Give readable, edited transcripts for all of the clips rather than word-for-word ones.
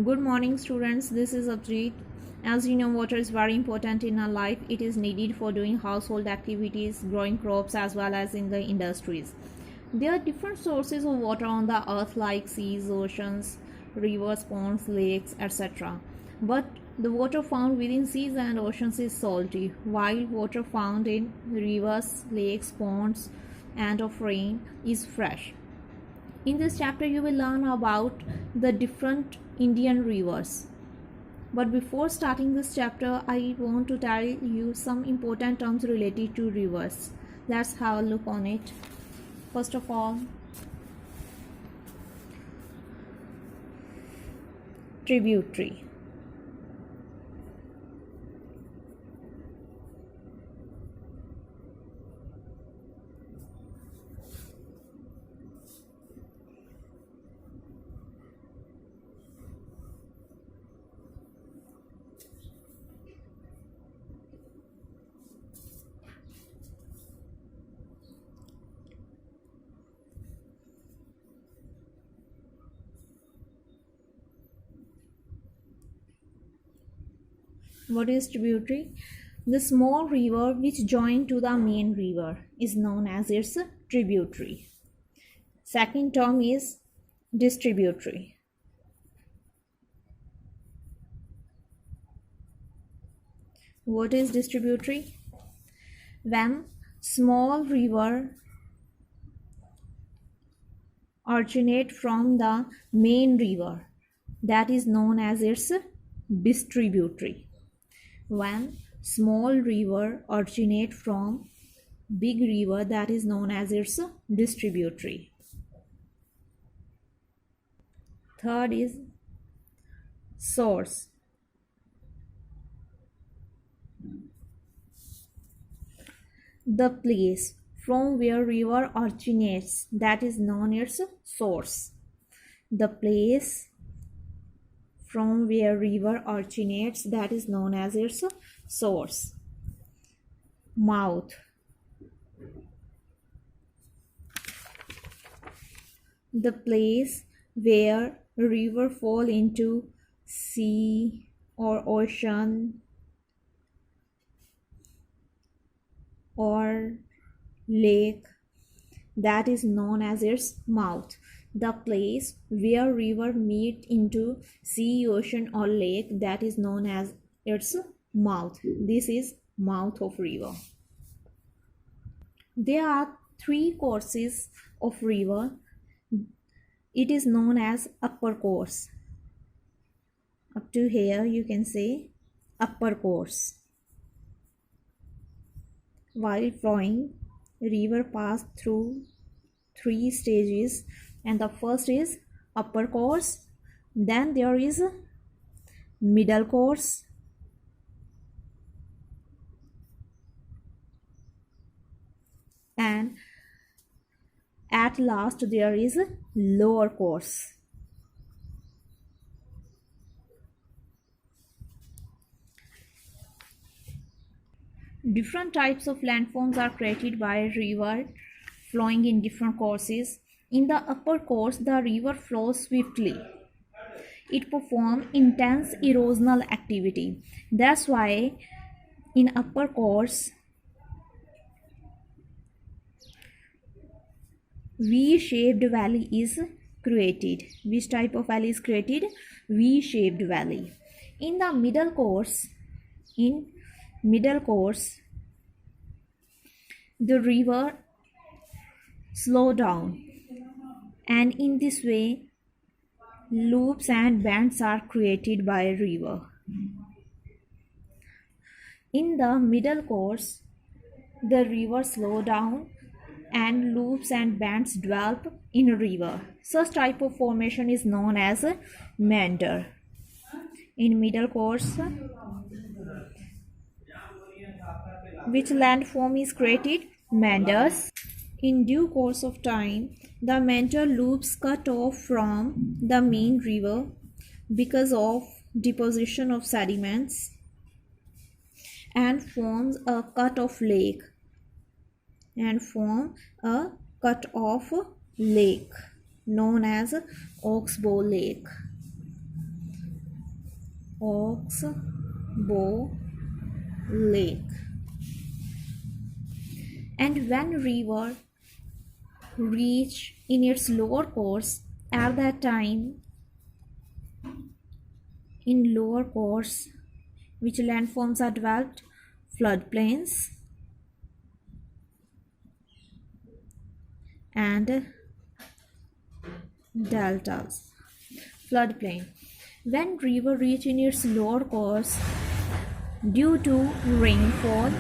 Good morning, students. This is Abjeet. As you know, water is very important in our life. It is needed for doing household activities, growing crops, as well as in the industries. There are different sources of water on the earth, like seas, oceans, rivers, ponds, lakes, etc. But the water found within seas and oceans is salty, while water found in rivers, lakes, ponds, and of rain is fresh. In this chapter, you will learn about the different Indian rivers. But before starting this chapter, I want to tell you some important terms related to rivers. Let's have a look on it. First of all, tributary. What is tributary? The small river which joins to the main river is known as its tributary. Second term is distributary. What is distributary? When small river originate from the main river, that is known as its distributary. When small river originate from big river, that is known as its distributary. Third is source. The place from where river originates, that is known as source. The place from where river originates, that is known as its source. Mouth. The place where river fall into sea or ocean or lake, that is known as its mouth. The place where river meet into sea, ocean or lake, that is known as its mouth. This is mouth of river. There are three courses of river. It is known as upper course. Up to here you can say upper course. While flowing, river pass through three stages, and the first is upper course, then there is middle course, and at last there is lower course. Different types of landforms are created by a river flowing in different courses. In the upper course, the river flows swiftly. It performs intense erosional activity. That's why in upper course, V-shaped valley is created. Which type of valley is created? V-shaped valley. In the middle course, the river slow down, and in this way loops and bends are created by a river. In the middle course, the river slow down and loops and bends develop in a river. Such type of formation is known as a meander. In middle course, which landform is created? Meanders. In due course of time, the meander loops cut off from the main river because of deposition of sediments and forms a cut-off lake known as Oxbow Lake. Oxbow Lake. And when river reach in its lower course, at that time in lower course, which landforms are developed? Floodplains and deltas. Floodplain. When river reach in its lower course, due to rainfall,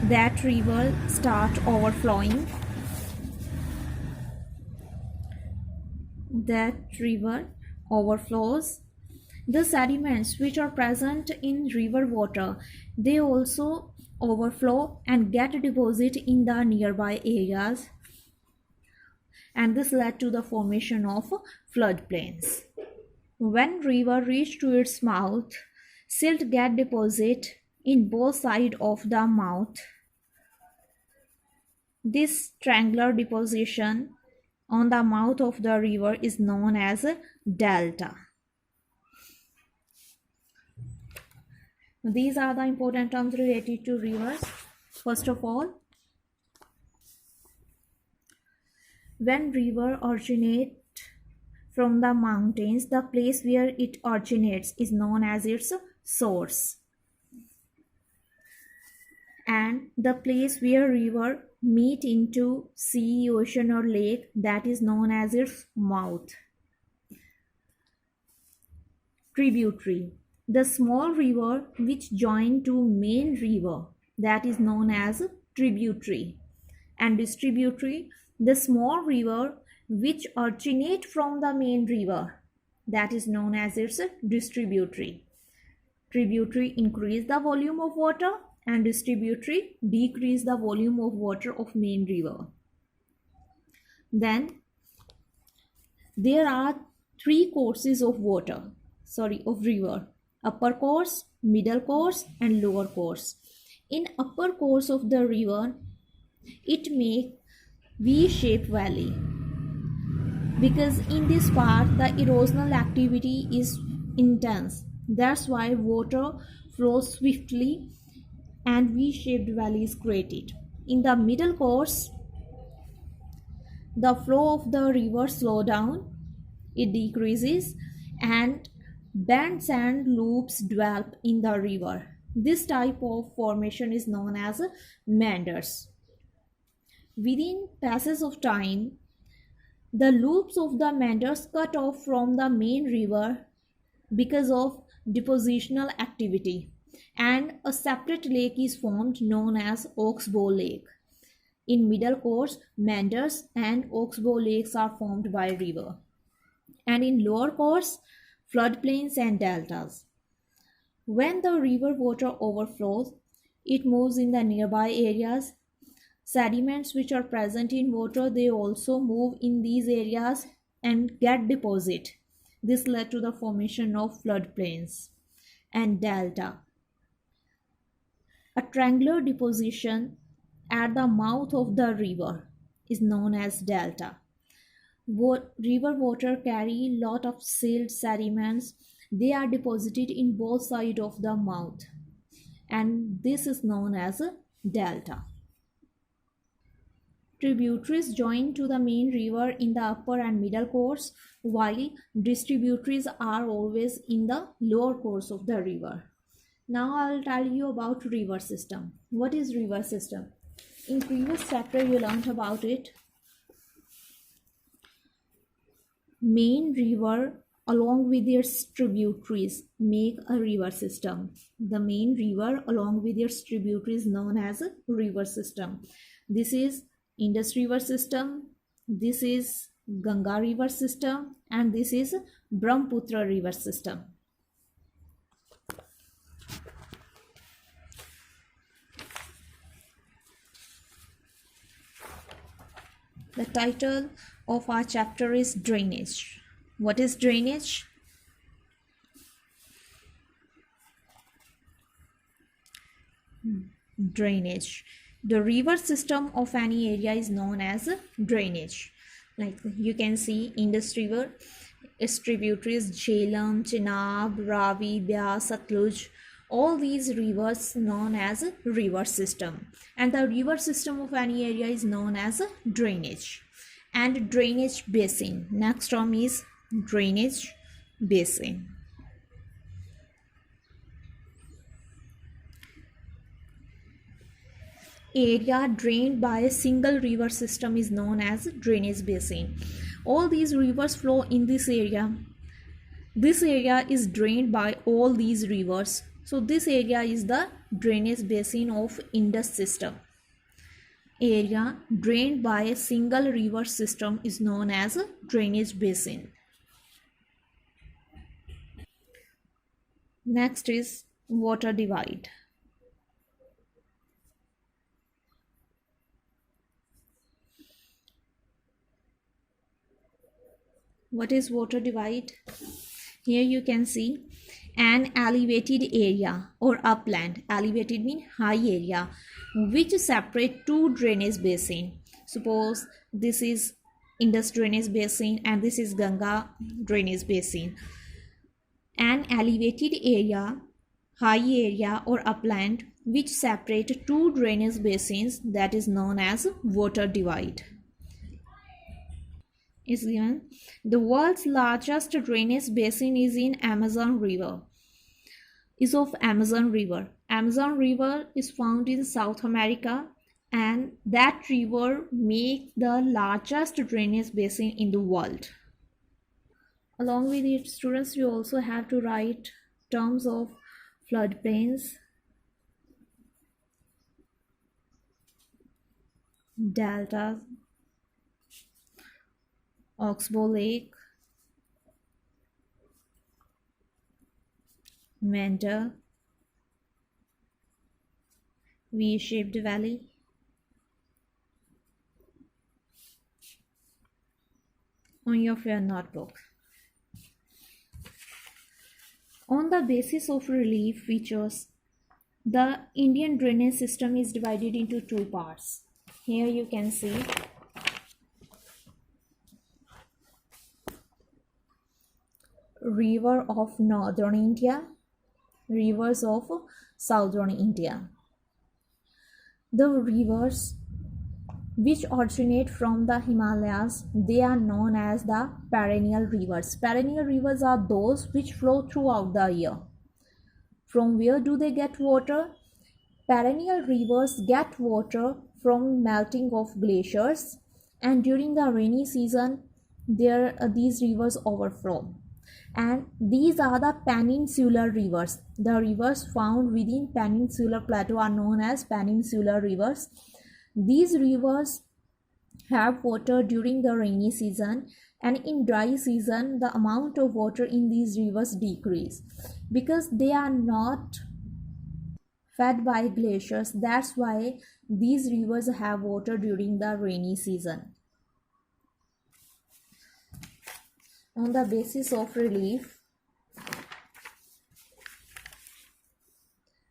that river start overflowing. That river overflows. The sediments which are present in river water, they also overflow and get deposit in the nearby areas, and this led to the formation of floodplains. When river reach to its mouth, silt get deposit in both sides of the mouth. This triangular deposition on the mouth of the river is known as a delta. These are the important terms related to rivers. First of all, when river originate from the mountains, the place where it originates is known as its source. And the place where river meet into sea, ocean or lake, that is known as its mouth. Tributary. The small river which join to main river, that is known as tributary. And distributary, the small river which originate from the main river, that is known as its distributary. Tributary increase the volume of water and distributary decrease the volume of water of main river. Then there are three courses of river: upper course, middle course and lower course. In upper course of the river, it make V-shaped valley, because in this part the erosional activity is intense. That's why water flows swiftly and V-shaped valley is created. In the middle course, the flow of the river slow down, it decreases, and bends and loops develop in the river. This type of formation is known as meanders. Within passage of time, the loops of the meanders cut off from the main river because of depositional activity, and a separate lake is formed known as Oxbow Lake. In middle course, meanders and Oxbow lakes are formed by river. And in lower course, floodplains and deltas. When the river water overflows, it moves in the nearby areas. Sediments which are present in water, they also move in these areas and get deposit. This led to the formation of floodplains. And delta, a triangular deposition at the mouth of the river, is known as delta. River water carry lot of silt sediments. They are deposited in both sides of the mouth, and this is known as a delta. Tributaries join to the main river in the upper and middle course, while distributaries are always in the lower course of the river. Now I will tell you about river system. What is river system? In previous chapter you learned about it. Main river along with its tributaries make a river system. The main river along with its tributaries known as a river system. This is Indus river system, this is Ganga river system, and this is Brahmaputra river system. The title of our chapter is drainage. What is drainage? Drainage. The river system of any area is known as drainage. Like you can see Indus river, Its tributaries Jhelum, Chenab, Ravi, Byas, Satluj, all these rivers known as a river system. And the river system of any area is known as a drainage. And drainage basin. Next term is drainage basin. Area drained by a single river system is known as drainage basin. All these rivers flow in this area. This area is drained by all these rivers. So this area is the drainage basin of Indus system. Area drained by a single river system is known as a drainage basin. Next is water divide. What is water divide? Here you can see an elevated area or upland. Elevated means high area which separate two drainage basin. Suppose this is Indus drainage basin and this is Ganga drainage basin. An elevated area, high area or upland which separate two drainage basins, that is known as water divide. Is given. The world's largest drainage basin is in Amazon River. Is of Amazon River. Amazon River is found in South America, and that river makes the largest drainage basin in the world. Along with it, students, you also have to write terms of floodplains, deltas, Oxbow Lake, Mentor, V-shaped valley, on your fair notebook. On the basis of relief features, the Indian drainage system is divided into two parts. Here you can see river of northern India, rivers of southern India. The rivers which originate from the Himalayas, they are known as the perennial rivers. Perennial rivers are those which flow throughout the year. From where do they get water? Perennial rivers get water from melting of glaciers, and during the rainy season these rivers overflow. And these are the peninsular rivers. The rivers found within peninsular plateau are known as peninsular rivers. These rivers have water during the rainy season, and in dry season the amount of water in these rivers decrease because they are not fed by glaciers. That's why these rivers have water during the rainy season. On the basis of relief,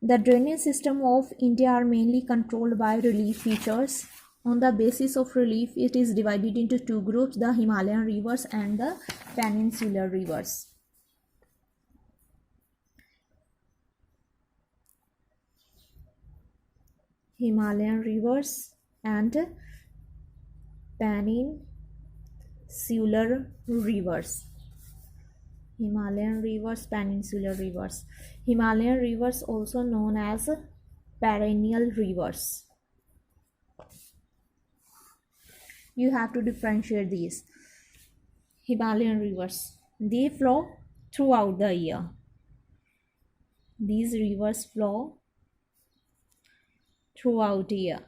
the drainage system of India are mainly controlled by relief features. On the basis of relief, it is divided into two groups, the Himalayan rivers and the peninsular rivers. Himalayan rivers and peninsular rivers. Himalayan rivers, peninsular rivers. Himalayan rivers also known as perennial rivers. You have to differentiate these. Himalayan rivers, they flow throughout the year. These rivers flow throughout the year.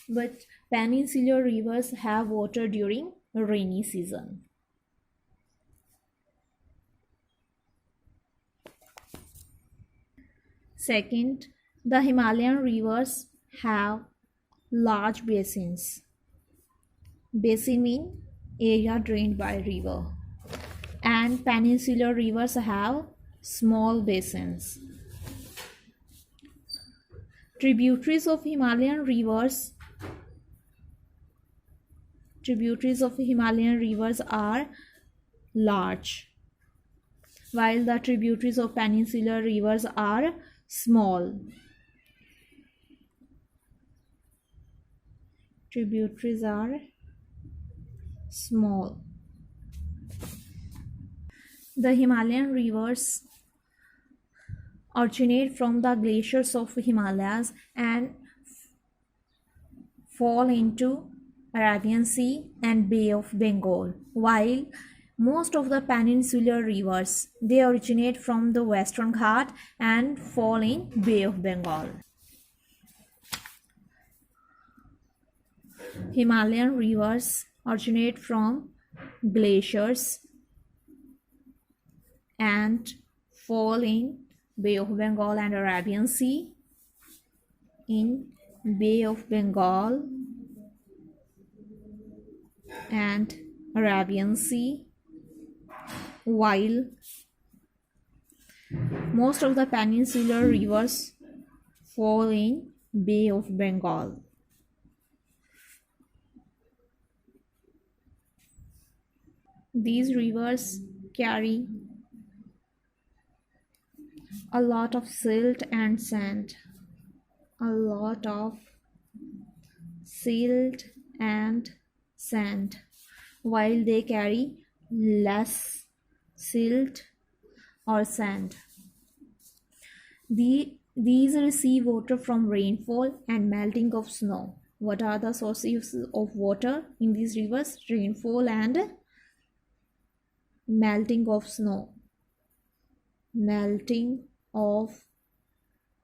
But peninsular rivers have water during rainy season. Second, the Himalayan rivers have large basins. Basin means area drained by river. And peninsular rivers have small basins. Tributaries of Himalayan rivers Tributaries of Himalayan rivers are large, while the tributaries of peninsular rivers are small. Tributaries are small. The Himalayan rivers originate from the glaciers of Himalayas and fall into Arabian Sea and Bay of Bengal, while most of the peninsular rivers they originate from the Western Ghat and fall in Bay of Bengal. Himalayan rivers originate from glaciers and fall in Bay of Bengal and Arabian Sea. In Bay of Bengal and Arabian Sea, while most of the peninsular rivers fall in Bay of Bengal. These rivers carry a lot of silt and sand. A lot of silt and sand, while they carry less silt or sand. These receive water from rainfall and melting of snow. What are the sources of water in these rivers? Rainfall and melting of snow. Melting of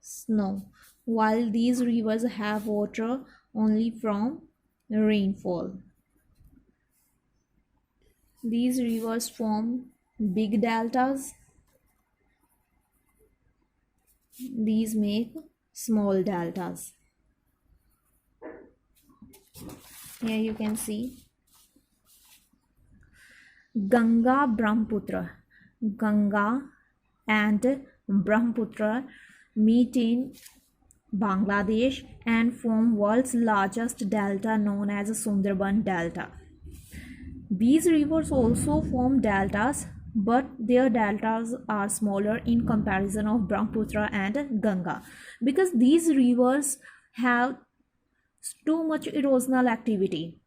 snow. While these rivers have water only from rainfall. These rivers form big deltas. These make small deltas. Here you can see Ganga Brahmaputra. Ganga and Brahmaputra meet in Bangladesh and form world's largest delta known as the Sundarban Delta. These rivers also form deltas, but their deltas are smaller in comparison of Brahmaputra and Ganga, because these rivers have too much erosional activity.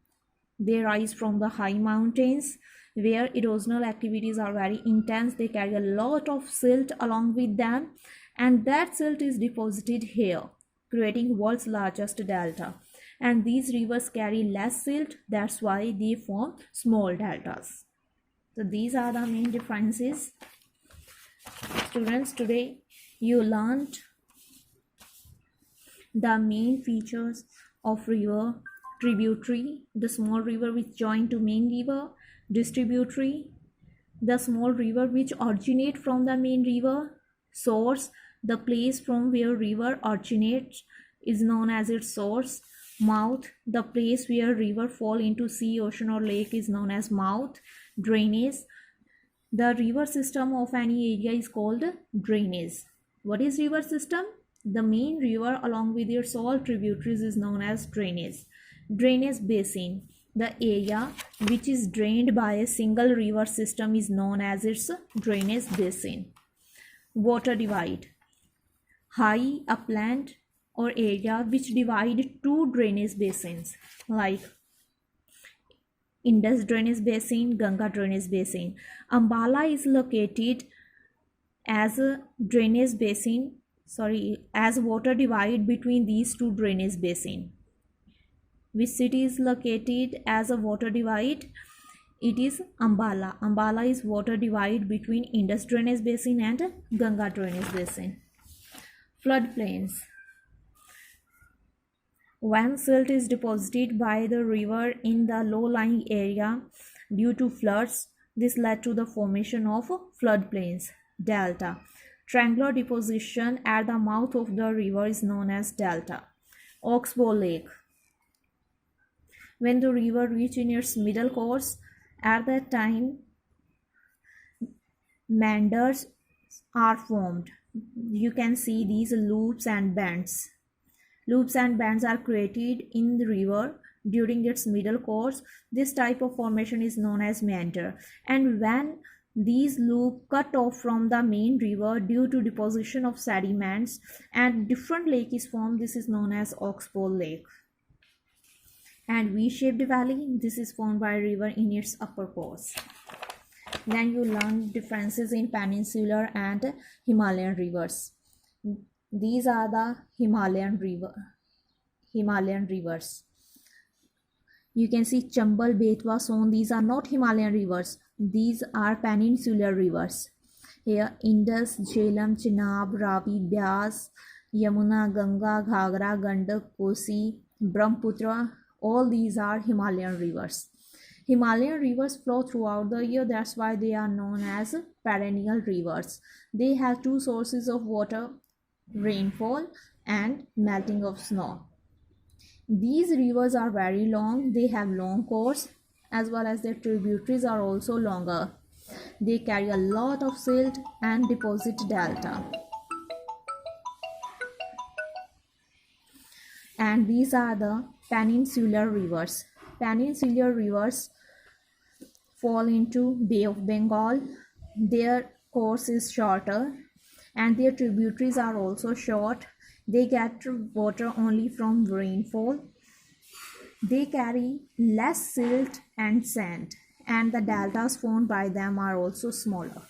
They rise from the high mountains where erosional activities are very intense. They carry a lot of silt along with them, and that silt is deposited here, creating world's largest delta. And these rivers carry less silt, that's why they form small deltas. So these are the main differences. Students, today you learned the main features of river: tributary, the small river which join to main river; distributary, the small river which originate from the main river; source, the place from where river originates is known as its source; mouth, the place where river fall into sea, ocean or lake is known as mouth; drainage, the river system of any area is called drainage. What is river system? The main river along with its all tributaries is known as drainage. Drainage basin, the area which is drained by a single river system is known as its drainage basin. Water divide, high upland or area which divide two drainage basins like Indus drainage basin, Ganga drainage basin. Ambala is located as a drainage basin, as water divide between these two drainage basin. Which city is located as a water divide? It is Ambala. Ambala is water divide between Indus drainage basin and Ganga drainage basin. Floodplains. When silt is deposited by the river in the low-lying area due to floods, this led to the formation of floodplains. Delta. Triangular deposition at the mouth of the river is known as delta. Oxbow Lake. When the river reaches in its middle course, at that time meanders are formed. You can see these loops and bends. Loops and bends are created in the river during its middle course. This type of formation is known as meander. And when these loop cut off from the main river due to deposition of sediments and different lake is formed, this is known as oxbow lake. And V-shaped valley, this is formed by a river in its upper course. Then you learn differences in peninsular and Himalayan rivers. These are the Himalayan rivers. You can see Chambal, Betwa, Son. These are not Himalayan rivers. These are peninsular rivers. Here Indus, Jhelum, Chenab, Ravi, Byas, Yamuna, Ganga, Ghagra, Gandak, Kosi, Brahmaputra. All these are Himalayan rivers. Himalayan rivers flow throughout the year. That's why they are known as perennial rivers. They have two sources of water, rainfall and melting of snow. These rivers are very long. They have long course as well as their tributaries are also longer. They carry a lot of silt and deposit delta. And these are the peninsular rivers. Peninsular rivers fall into Bay of Bengal. Their course is shorter and their tributaries are also short. They get water only from rainfall. They carry less silt and sand, and the deltas formed by them are also smaller.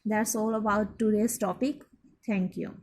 That's all about today's topic. Thank you.